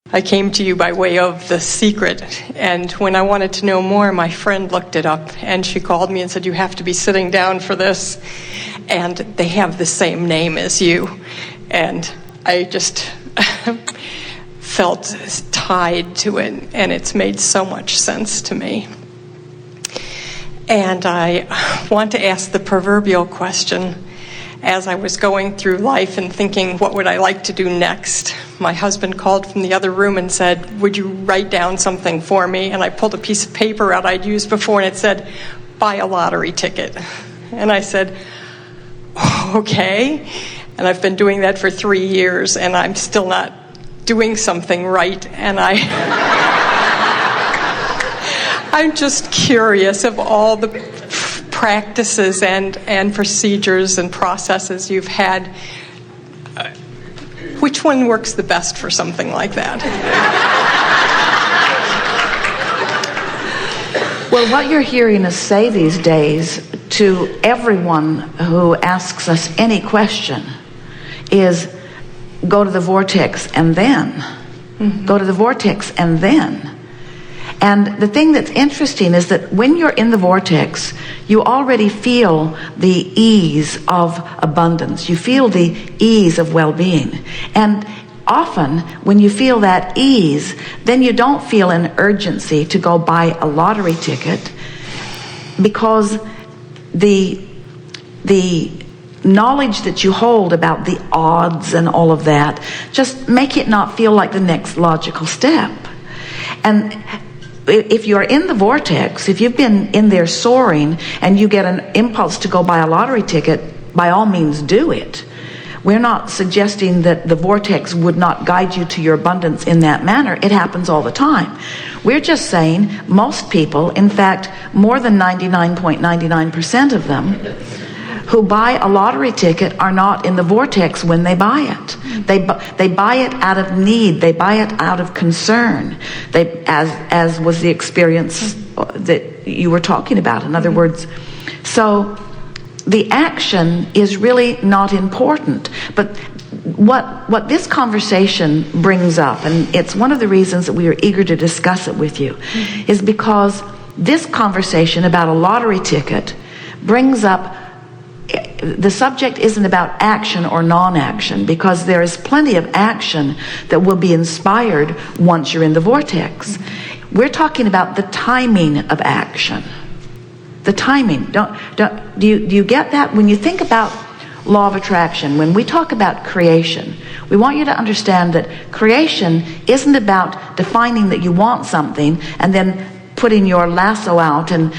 I came to you by way of The Secret, and when I wanted to know more, my friend looked it up, and she called me and said, you have to be sitting down for this, and they have the same name as you. And I just felt tied to it, and it's made so much sense to me. And I want to ask the proverbial question. As I was going through life and thinking, what would I like to do next? My husband called from the other room and said, would you write down something for me? And I pulled a piece of paper out I'd used before, and it said, buy a lottery ticket. And I said, okay. And I've been doing that for 3 years, and I'm still not doing something right. And I'm just curious of all the practices and procedures and processes you've had. Which one works the best for something like that? Well, what you're hearing us say these days to everyone who asks us any question is, go to the vortex and then. Mm-hmm. Go to the vortex and then. And the thing that's interesting is that when you're in the vortex, you already feel the ease of abundance. You feel the ease of well-being. And often, when you feel that ease, then you don't feel an urgency to go buy a lottery ticket, because the knowledge that you hold about the odds and all of that just make it not feel like the next logical step. And if you're in the vortex, if you've been in there soaring and you get an impulse to go buy a lottery ticket, by all means do it. We're not suggesting that the vortex would not guide you to your abundance in that manner. It happens all the time. We're just saying most people, in fact, more than 99.99% of them, who buy a lottery ticket are not in the vortex when they buy it. They buy it out of need. They buy it out of concern. As was the experience that you were talking about. In other words, so the action is really not important. But what this conversation brings up, and it's one of the reasons that we are eager to discuss it with you, is because this conversation about a lottery ticket brings up, the subject isn't about action or non-action, because there is plenty of action that will be inspired once you're in the vortex. We're talking about the timing of action. The timing. Do you get that? When you think about law of attraction, when we talk about creation, we want you to understand that creation isn't about defining that you want something and then putting your lasso out and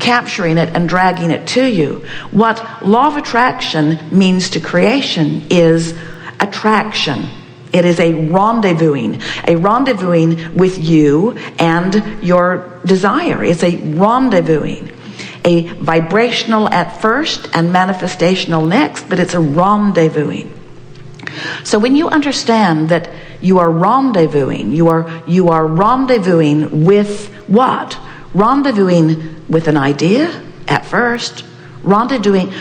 capturing it and dragging it to you. What law of attraction means to creation is attraction. It is a rendezvousing with you and your desire. It's a rendezvousing. A vibrational at first and manifestational next, but it's a rendezvousing. So when you understand that you are rendezvousing, you are rendezvousing with what? Rendezvousing with an idea at first. Rendezvousing.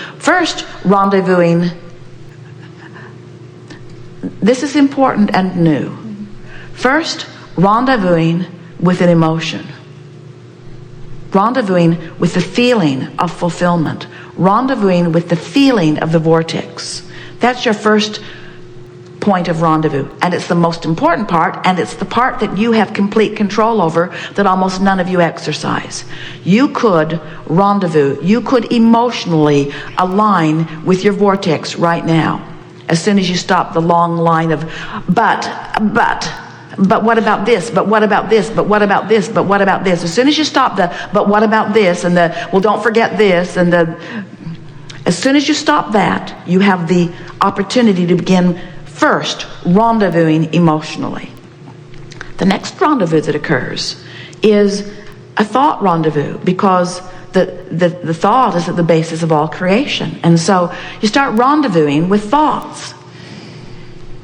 This is important and new. First, rendezvousing with an emotion. Rendezvousing with the feeling of fulfillment. Rendezvousing with the feeling of the vortex. That's your first point of rendezvous, and it's the most important part, and it's the part that you have complete control over that almost none of you exercise. You could rendezvous, you could emotionally align with your vortex right now, as soon as you stop the long line of but what about this, but what about this, but what about this, but what about this. As soon as you stop the but what about this and the well don't forget this and the, as soon as you stop that, you have the opportunity to begin first rendezvousing emotionally. The next rendezvous that occurs is a thought rendezvous, because the thought is at the basis of all creation. And so you start rendezvousing with thoughts.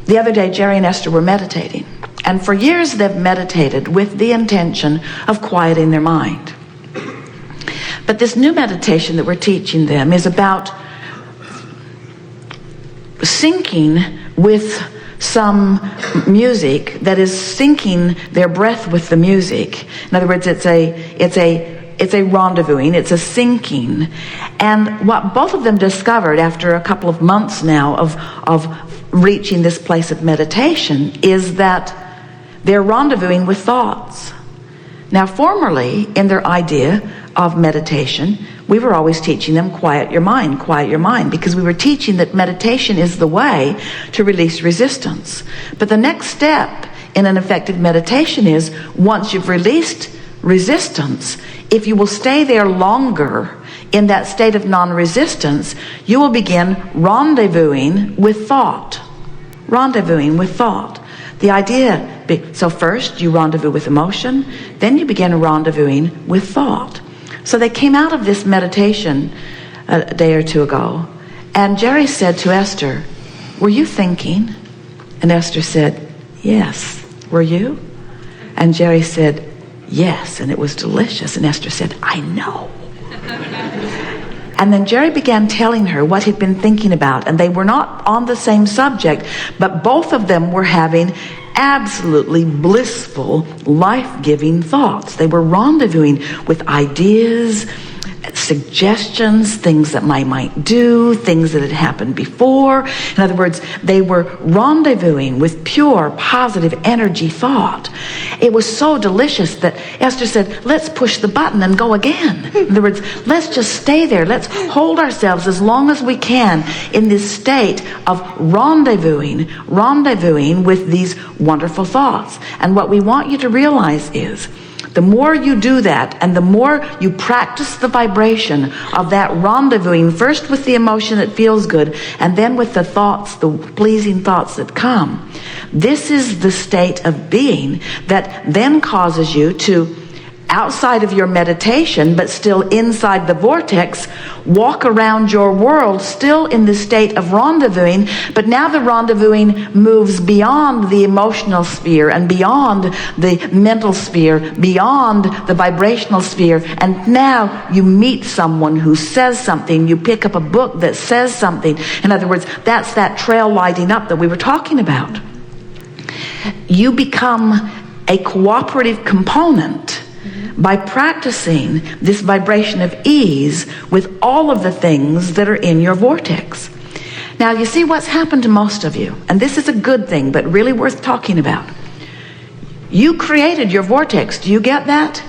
The other day, Jerry and Esther were meditating. And for years they've meditated with the intention of quieting their mind. But this new meditation that we're teaching them is about syncing with some music that is syncing their breath with the music. In other words, it's a rendezvousing, it's a syncing. And what both of them discovered after a couple of months now of reaching this place of meditation is that they're rendezvousing with thoughts. Now, formerly, in their idea of meditation, we were always teaching them, quiet your mind, because we were teaching that meditation is the way to release resistance. But the next step in an effective meditation is, once you've released resistance, if you will stay there longer in that state of non-resistance, you will begin rendezvousing with thought. Rendezvousing with thought. The idea, so first you rendezvous with emotion, then you begin rendezvousing with thought. So they came out of this meditation a day or two ago, and Jerry said to Esther, "Were you thinking?" And Esther said, "Yes." "Were you?" And Jerry said, "Yes, and it was delicious." And Esther said, "I know." And then Jerry began telling her what he'd been thinking about, and they were not on the same subject, but both of them were having absolutely blissful, life-giving thoughts. They were rendezvousing with ideas, suggestions, things that I might do, things that had happened before. In other words, they were rendezvousing with pure, positive energy thought. It was so delicious that Esther said, "Let's push the button and go again." In other words, let's just stay there. Let's hold ourselves as long as we can in this state of rendezvousing with these wonderful thoughts. And what we want you to realize is, the more you do that, and the more you practice the vibration of that rendezvousing, first with the emotion that feels good, and then with the thoughts, the pleasing thoughts that come, this is the state of being that then causes you to, outside of your meditation, but still inside the vortex, walk around your world still in the state of rendezvousing, but now the rendezvousing moves beyond the emotional sphere and beyond the mental sphere, beyond the vibrational sphere, and now you meet someone who says something, you pick up a book that says something. In other words, that's that trail lighting up that we were talking about. You become a cooperative component by practicing this vibration of ease with all of the things that are in your vortex. Now, you see what's happened to most of you, and this is a good thing, but really worth talking about. You created your vortex. Do you get that?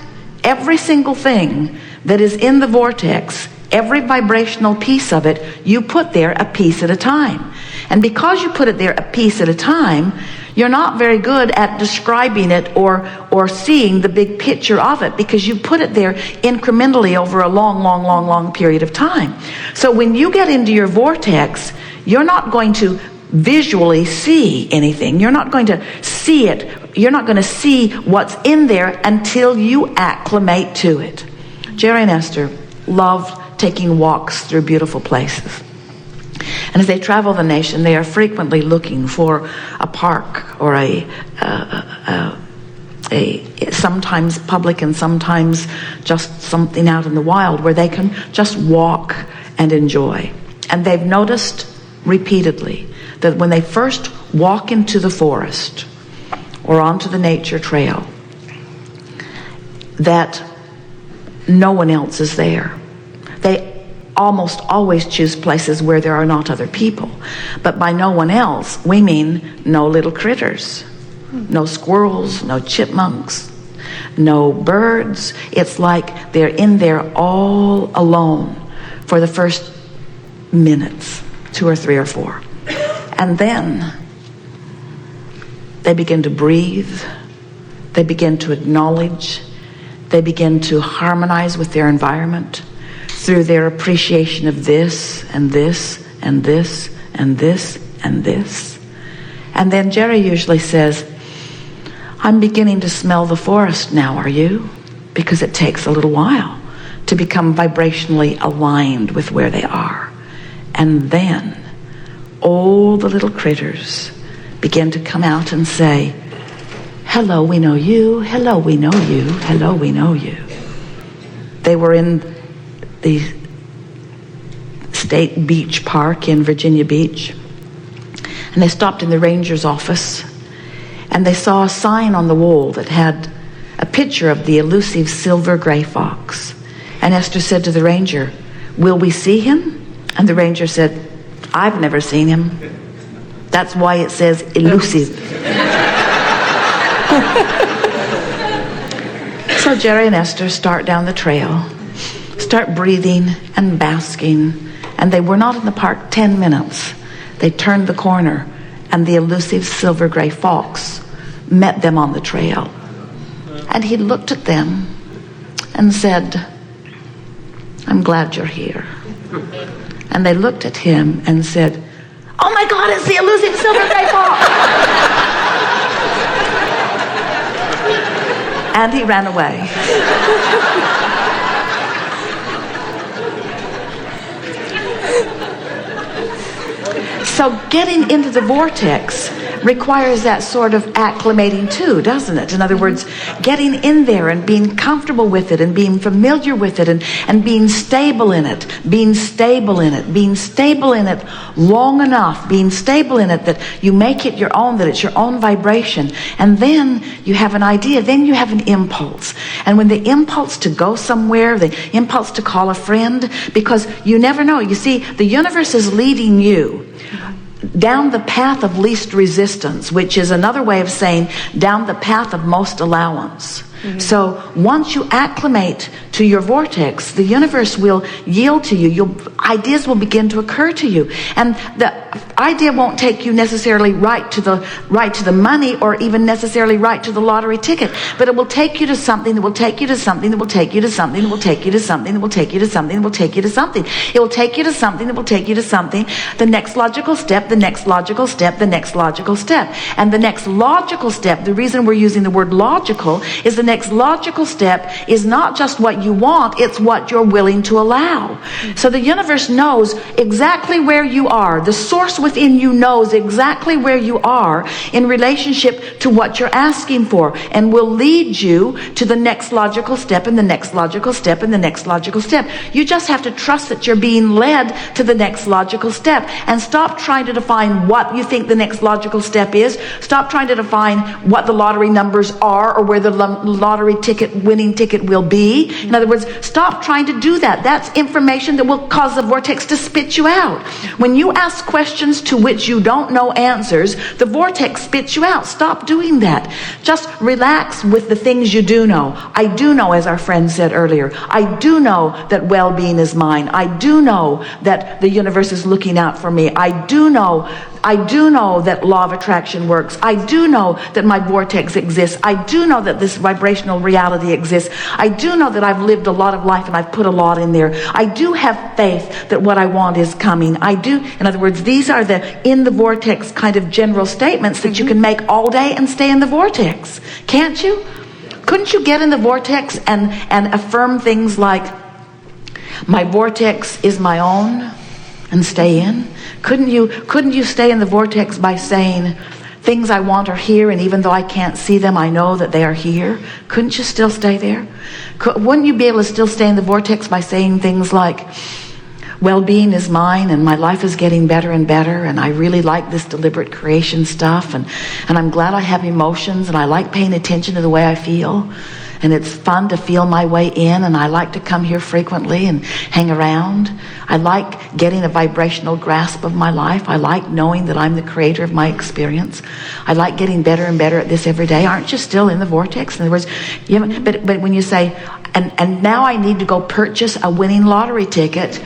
Every single thing that is in the vortex, every vibrational piece of it, you put there a piece at a time. And because you put it there a piece at a time, you're not very good at describing it or seeing the big picture of it, because you put it there incrementally over a long period of time. So when you get into your vortex, you're not going to visually see anything. You're not going to see it. You're not going to see what's in there until you acclimate to it. Jerry and Esther loved taking walks through beautiful places. And as they travel the nation, they are frequently looking for a park or a sometimes public and sometimes just something out in the wild where they can just walk and enjoy. And they've noticed repeatedly that when they first walk into the forest or onto the nature trail, that no one else is there. They almost always choose places where there are not other people. But by no one else, we mean no little critters, no squirrels, no chipmunks, no birds. It's like they're in there all alone for the first minutes, 2 or 3 or 4. And then they begin to breathe, they begin to acknowledge, they begin to harmonize with their environment through their appreciation of this and this and this and this and this. And then Jerry usually says, "I'm beginning to smell the forest now, are you?" Because it takes a little while to become vibrationally aligned with where they are. And then all the little critters begin to come out and say, "Hello, we know you. Hello, we know you. Hello, we know you." They were in the State Beach Park in Virginia Beach, And they stopped in the ranger's office, and they saw a sign on the wall that had a picture of the elusive silver gray fox. And Esther said to the ranger, "Will we see him?" And the ranger said, "I've never seen him. That's why it says elusive." So Jerry and Esther start down the trail, start breathing and basking, and they were not in the park 10 minutes. They turned the corner, and the elusive silver gray fox met them on the trail. And he looked at them and said, "I'm glad you're here." And they looked at him and said, "Oh my God, it's the elusive silver gray fox!" And he ran away. So getting into the vortex requires that sort of acclimating too, doesn't it? In other words, getting in there and being comfortable with it and being familiar with it and being stable in it, being stable in it, being stable in it long enough, being stable in it that you make it your own, that it's your own vibration. And then you have an idea, then you have an impulse. And when the impulse to go somewhere, the impulse to call a friend, because you never know. You see, the universe is leading you down the path of least resistance, which is another way of saying down the path of most allowance. So once you acclimate to your vortex, the universe will yield to you. Ideas will begin to occur to you, and the idea won't take you necessarily right to the money, or even necessarily right to the lottery ticket, but it will take you to something that will take you to something that will take you to something that will take you to something that will take you to something that will take you to something. It will take you to something that will take you to something. The next logical step, the next logical step, the next logical step, and the next logical step. The reason we're using the word logical is the next logical step is not just what you want, it's what you're willing to allow. So the universe knows exactly where you are. The source within you knows exactly where you are in relationship to what you're asking for, and will lead you to the next logical step and the next logical step and the next logical step. You just have to trust that you're being led to the next logical step, and stop trying to define what you think the next logical step is. Stop trying to define what the lottery numbers are, or where the lottery winning ticket will be. In other words, stop trying to do that. That's information that will cause the vortex to spit you out. When you ask questions to which you don't know answers, the vortex spits you out. Stop doing that. Just relax with the things you do know. I do know, as our friend said earlier, I do know that well-being is mine. I do know that the universe is looking out for me. I do know that law of attraction works. I do know that my vortex exists. I do know that this vibrational reality exists. I do know that I've lived a lot of life and I've put a lot in there. I do have faith that what I want is coming. I do. In other words, these are the in the vortex kind of general statements that you can make all day and stay in the vortex. Can't you? Couldn't you get in the vortex and affirm things like, my vortex is my own, and stay in? Couldn't you stay in the vortex by saying, things I want are here, and even though I can't see them, I know that they are here? Couldn't you still stay there? Wouldn't you be able to still stay in the vortex by saying things like, well-being is mine, and my life is getting better and better, and I really like this deliberate creation stuff, and I'm glad I have emotions, and I like paying attention to the way I feel, and it's fun to feel my way in, and I like to come here frequently and hang around. I like getting a vibrational grasp of my life. I like knowing that I'm the creator of my experience. I like getting better and better at this every day. Aren't you still in the vortex? In other words, but when you say, and now I need to go purchase a winning lottery ticket,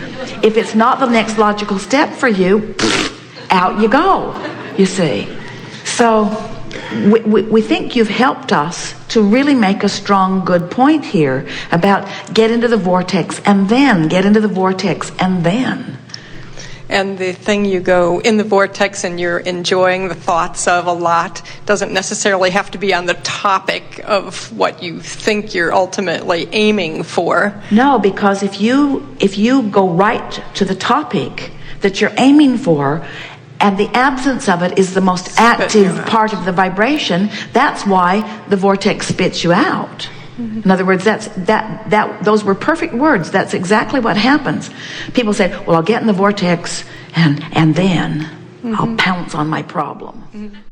if it's not the next logical step for you, out you go, you see. So we think you've helped us to really make a strong, good point here about get into the vortex and then get into the vortex and then. And the thing you go in the vortex and you're enjoying the thoughts of a lot doesn't necessarily have to be on the topic of what you think you're ultimately aiming for. No, because if you go right to the topic that you're aiming for, and the absence of it is the most active part of the vibration, that's why the vortex spits you out. In other words, those were perfect words. That's exactly what happens. People say, well, I'll get in the vortex and then. I'll pounce on my problem.